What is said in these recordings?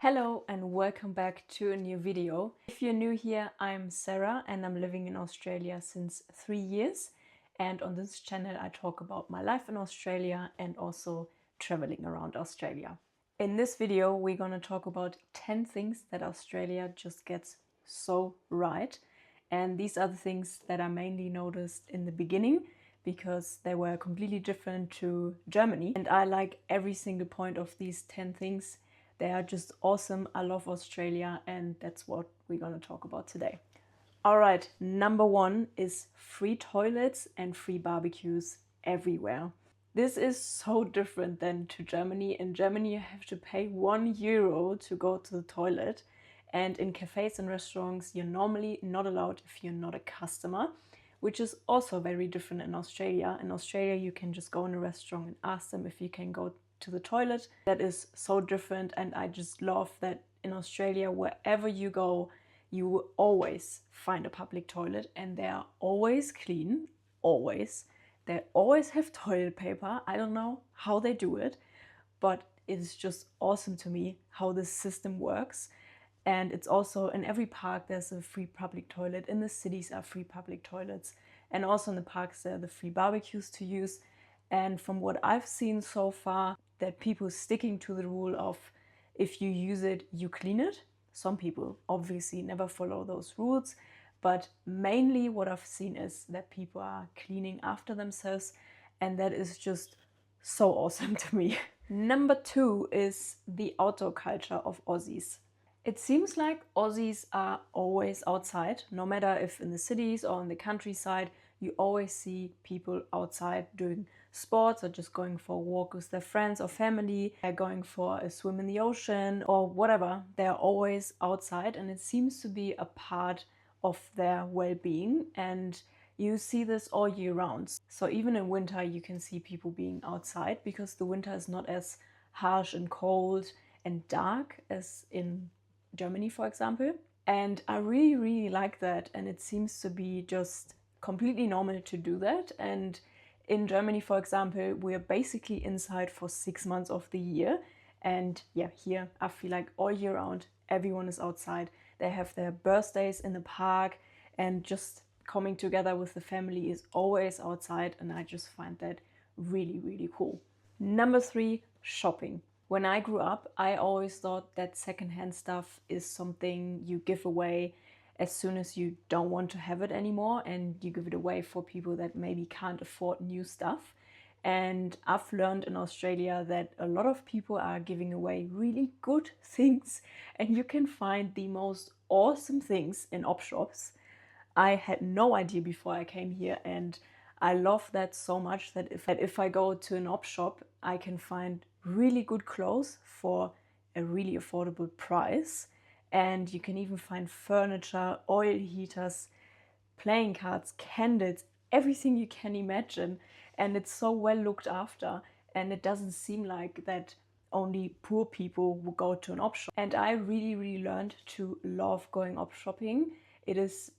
Hello and welcome back to a new video. If you're new here, I'm Sarah and I'm living in Australia since 3 years. And on this channel, I talk about my life in Australia and also traveling around Australia. In this video, we're going to talk about 10 things that Australia just gets so right. And these are the things that I mainly noticed in the beginning because they were completely different to Germany. And I like every single point of these 10 things. They are just awesome. I love Australia, and that's what we're going to talk about today. All right, number one is free toilets and free barbecues everywhere. This is so different than to Germany. In Germany, you have to pay €1 to go to the toilet. And in cafes and restaurants, you're normally not allowed if you're not a customer, which is also very different in Australia. In Australia, you can just go in a restaurant and ask them if you can go to the toilet. That is so different, and I just love that in Australia, wherever you go, you will always find a public toilet and they are always clean, always. They always have toilet paper. I don't know how they do it, but it's just awesome to me how this system works. And it's also in every park there's a free public toilet. In the cities are free public toilets, and also in the parks there are the free barbecues to use. And from what I've seen so far, that people sticking to the rule of if you use it, you clean it. Some people obviously never follow those rules, but mainly what I've seen is that people are cleaning after themselves, and that is just so awesome to me. Number two is the outdoor culture of Aussies. It seems like Aussies are always outside, no matter if in the cities or in the countryside. You always see people outside doing sports or just going for a walk with their friends or family. They're going for a swim in the ocean or whatever. They're always outside, and it seems to be a part of their well-being. And you see this all year round. So even in winter, you can see people being outside because the winter is not as harsh and cold and dark as in Germany, for example. And I really like that. And it seems to be just completely normal to do that. And in Germany, for example, we're basically inside for 6 months of the year. And yeah, here I feel like all year round, everyone is outside. They have their birthdays in the park, and just coming together with the family is always outside. And I just find that really cool. Number three, shopping. When I grew up, I always thought that secondhand stuff is something you give away as soon as you don't want to have it anymore, and you give it away for people that maybe can't afford new stuff. And I've learned in Australia that a lot of people are giving away really good things, and you can find the most awesome things in op shops. I had no idea before I came here, and I love that so much that if I go to an op shop, I can find really good clothes for a really affordable price. And you can even find furniture, oil heaters, playing cards, candles, everything you can imagine. And it's so well looked after. And it doesn't seem like that only poor people will go to an op shop. And I really learned to love going op shopping. It is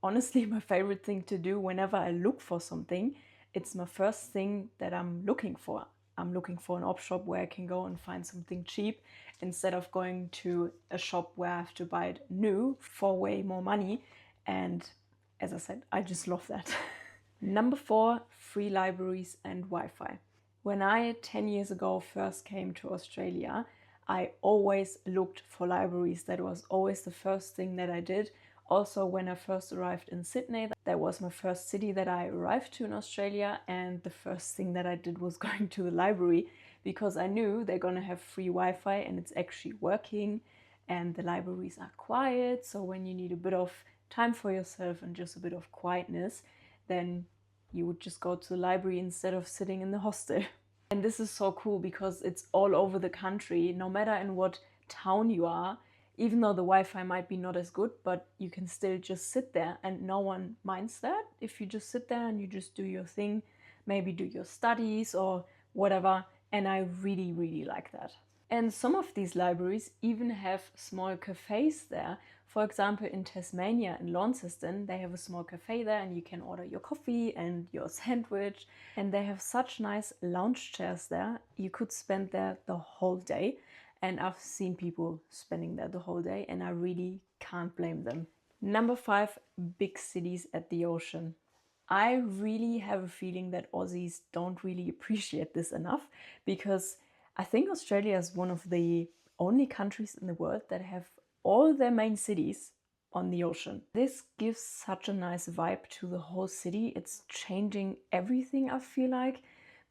honestly my favorite thing to do whenever I look for something. It's my first thing that I'm looking for. I'm looking for an op shop where I can go and find something cheap instead of going to a shop where I have to buy it new for way more money. And as I said, I just love that. Number four, free libraries and Wi-Fi. When I 10 years ago first came to Australia, I always looked for libraries. That was always the first thing that I did. Also, when I first arrived in Sydney, that was my first city that I arrived to in Australia, and the first thing that I did was going to the library because I knew they're gonna have free Wi-Fi and it's actually working, and the libraries are quiet. So when you need a bit of time for yourself and just a bit of quietness, then you would just go to the library instead of sitting in the hostel. And this is so cool because it's all over the country, no matter in what town you are. Even though the Wi-Fi might be not as good, but you can still just sit there and no one minds that. If you just sit there and you just do your thing, maybe do your studies or whatever. And I really like that. And some of these libraries even have small cafes there. For example, in Tasmania, in Launceston, they have a small cafe there and you can order your coffee and your sandwich. And they have such nice lounge chairs there. You could spend there the whole day. and I've seen people spending there the whole day, and I really can't blame them. Number 5, big cities at the ocean. I really have a feeling that Aussies don't really appreciate this enough, because I think Australia is one of the only countries in the world that have all their main cities on the ocean. This gives such a nice vibe to the whole city. It's changing everything, I feel like,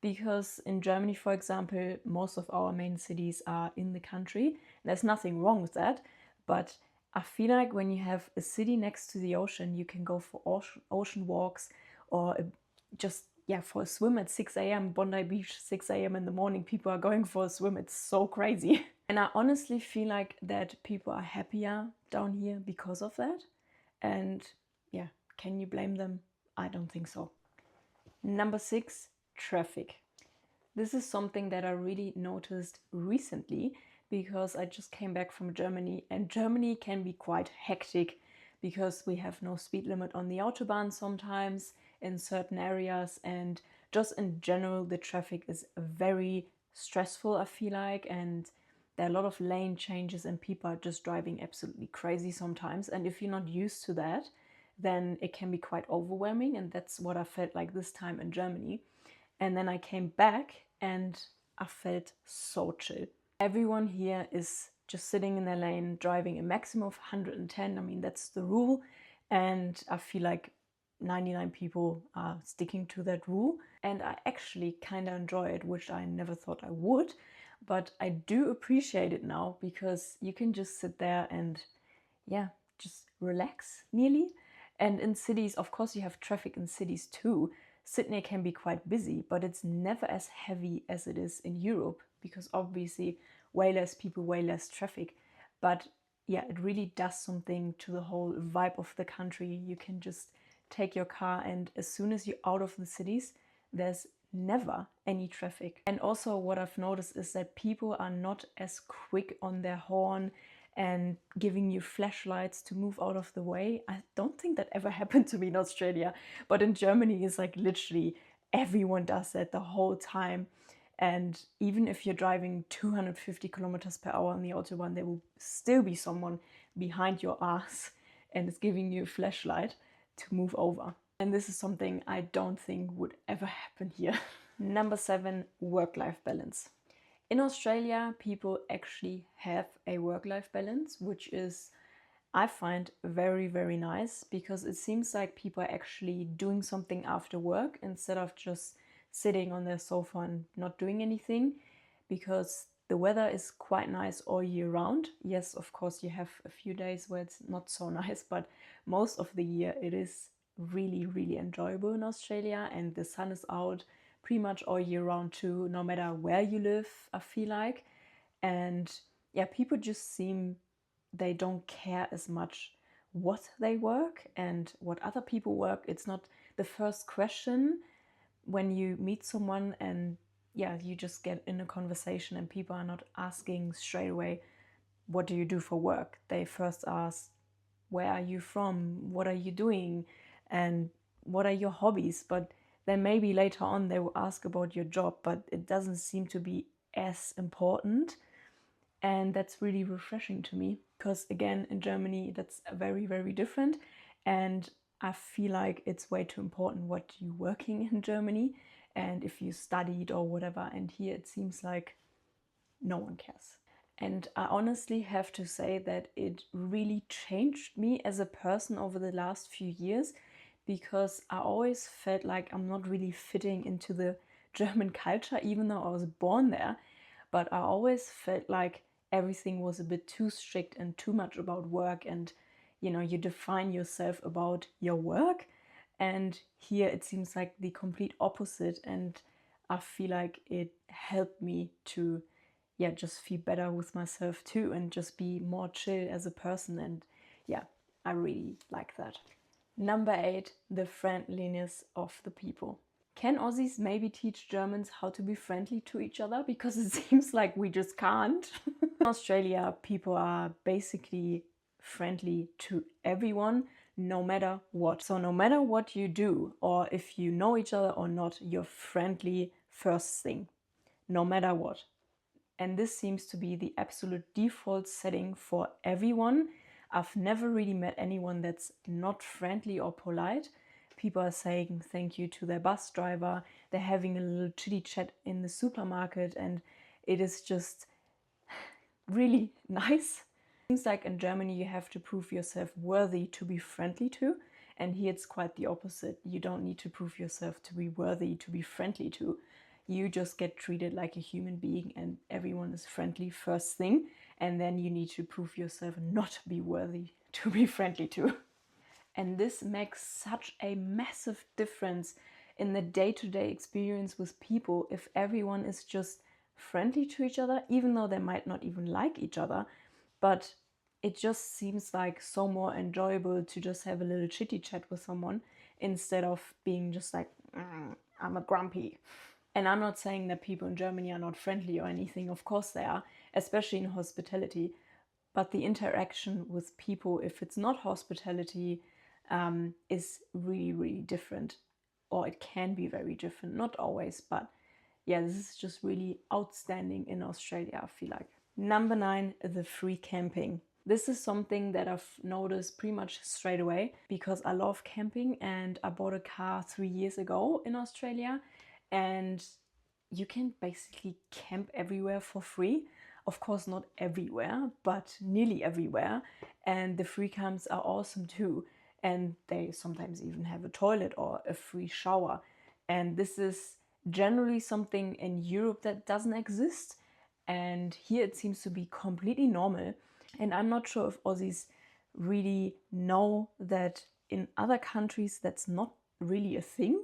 because in Germany, for example, most of our main cities are in the country. There's nothing wrong with that, but I feel like when you have a city next to the ocean, you can go for ocean walks, or just, yeah, for a swim at 6 a.m. Bondi Beach, 6 a.m. in the morning, people are going for a swim. It's so crazy. And I honestly feel like that people are happier down here because of that. And yeah, can you blame them? I don't think so. Number 6, traffic. This is something that I really noticed recently, because I just came back from Germany, and Germany can be quite hectic because we have no speed limit on the Autobahn sometimes in certain areas, and just in general the traffic is very stressful, I feel like, and there are a lot of lane changes and people are just driving absolutely crazy sometimes, and if you're not used to that, then it can be quite overwhelming, and that's what I felt like this time in Germany. And then I came back and I felt so chill. Everyone here is just sitting in their lane, driving a maximum of 110. I mean, that's the rule. And I feel like 99 people are sticking to that rule. And I actually kind of enjoy it, which I never thought I would. But I do appreciate it now, because you can just sit there and, yeah, just relax nearly. And in cities, of course, you have traffic in cities too. Sydney can be quite busy, but it's never as heavy as it is in Europe, because obviously way less people, way less traffic. But yeah, it really does something to the whole vibe of the country. You can just take your car, and as soon as you're out of the cities, there's never any traffic. And also what I've noticed is that people are not as quick on their horn and giving you flashlights to move out of the way. I don't think that ever happened to me in Australia, but in Germany it's like literally everyone does that the whole time. And even if you're driving 250 kilometers per hour on the autobahn, there will still be someone behind your ass and is giving you a flashlight to move over. And this is something I don't think would ever happen here. Number 7, work-life balance. In Australia, people actually have a work-life balance, which is, I find, very, very nice, because it seems like people are actually doing something after work instead of just sitting on their sofa and not doing anything, because the weather is quite nice all year round. Yes, of course, you have a few days where it's not so nice, but most of the year it is really, really enjoyable in Australia, and the sun is out pretty much all year round too, no matter where you live, I feel like. And yeah, people just seem, they don't care as much what they work and what other people work. It's not the first question when you meet someone, and yeah, you just get in a conversation and people are not asking straight away, what do you do for work? They first ask, where are you from? What are you doing? And what are your hobbies? But then maybe later on they will ask about your job, but it doesn't seem to be as important. And that's really refreshing to me, because again, in Germany, that's very, very different. And I feel like it's way too important what you're working in Germany and if you studied or whatever. And here it seems like no one cares. And I honestly have to say that it really changed me as a person over the last few years, because I always felt like I'm not really fitting into the German culture, even though I was born there. But I always felt like everything was a bit too strict and too much about work, and you know, you define yourself about your work. And here it seems like the complete opposite, and I feel like it helped me to, yeah, just feel better with myself too, and just be more chill as a person. And yeah, I really like that. Number 8, the friendliness of the people. Can Aussies maybe teach Germans how to be friendly to each other? Because it seems like we just can't. In Australia, people are basically friendly to everyone, no matter what. So no matter what you do, or if you know each other or not, you're friendly first thing, no matter what. And this seems to be the absolute default setting for everyone. I've never really met anyone that's not friendly or polite. People are saying thank you to their bus driver. They're having a little chitty chat in the supermarket, and it is just really nice. Seems like in Germany you have to prove yourself worthy to be friendly to, and here it's quite the opposite. You don't need to prove yourself to be worthy to be friendly to. You just get treated like a human being and everyone is friendly first thing, and then you need to prove yourself not to be worthy to be friendly to. And this makes such a massive difference in the day-to-day experience with people if everyone is just friendly to each other, even though they might not even like each other. But it just seems like so more enjoyable to just have a little chitty chat with someone instead of being just like, I'm a grumpy. And I'm not saying that people in Germany are not friendly or anything. Of course they are, especially in hospitality. But the interaction with people, if it's not hospitality, is really, really different. Or it can be very different. Not always, but yeah, this is just really outstanding in Australia, I feel like. Number 9, the free camping. This is something that I've noticed pretty much straight away because I love camping and I bought a car 3 years ago in Australia, and you can basically camp everywhere for free. Of course, not everywhere, but nearly everywhere. And the free camps are awesome too. And they sometimes even have a toilet or a free shower. And this is generally something in Europe that doesn't exist. And here it seems to be completely normal. And I'm not sure if Aussies really know that in other countries that's not really a thing.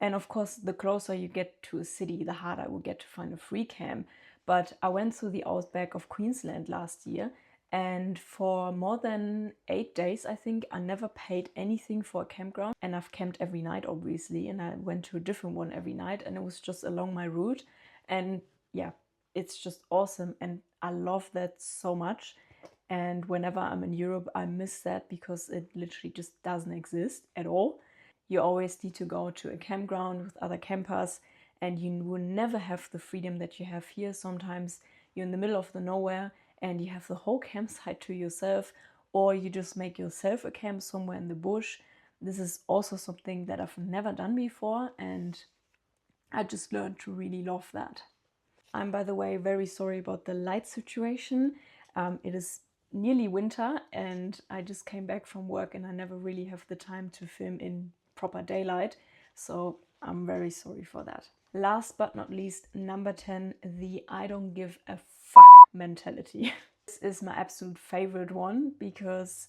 And of course, the closer you get to a city, the harder I will get to find a free camp. But I went through the outback of Queensland last year, and for more than 8 days, I think, I never paid anything for a campground. And I've camped every night, obviously, and I went to a different one every night, and it was just along my route. And yeah, it's just awesome, and I love that so much. And whenever I'm in Europe, I miss that because it literally just doesn't exist at all. You always need to go to a campground with other campers, and you will never have the freedom that you have here. Sometimes you're in the middle of the nowhere and you have the whole campsite to yourself, or you just make yourself a camp somewhere in the bush. This is also something that I've never done before, and I just learned to really love that. I'm, by the way, very sorry about the light situation. It is nearly winter and I just came back from work and I never really have the time to film in proper daylight, so I'm very sorry for that. Last but not least, number 10, the I don't give a fuck mentality. This is my absolute favorite one because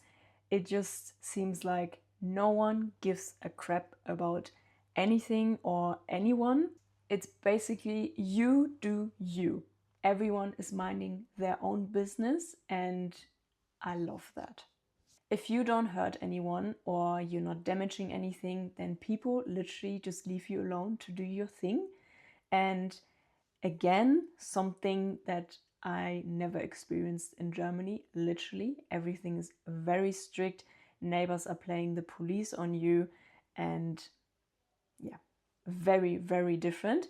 it just seems like no one gives a crap about anything or anyone. It's basically you do you. Everyone is minding their own business, and I love that. If you don't hurt anyone or you're not damaging anything, then people literally just leave you alone to do your thing. And again, something that I never experienced in Germany, literally everything is very strict. Neighbors are playing the police on you, and yeah, very, very different.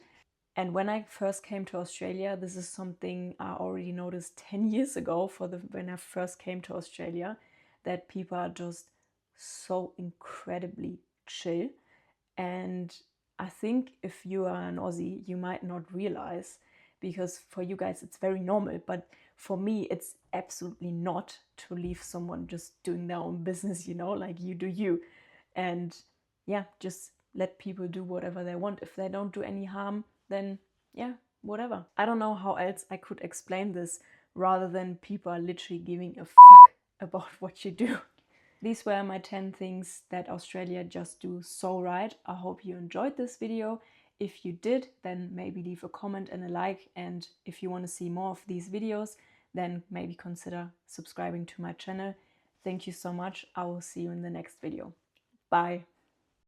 And when I first came to Australia, this is something I already noticed 10 years ago when I first came to Australia, that people are just so incredibly chill. And I think if you are an Aussie, you might not realize, because for you guys it's very normal, but for me it's absolutely not, to leave someone just doing their own business, you know, like you do you. And yeah, just let people do whatever they want. If they don't do any harm, then yeah, whatever. I don't know how else I could explain this rather than people are literally giving a fuck about what you do. These were my 10 things that Australia just do so right. I hope you enjoyed this video. If you did, then maybe leave a comment and a like. And if you want to see more of these videos, then maybe consider subscribing to my channel. Thank you so much. I will see you in the next video. Bye.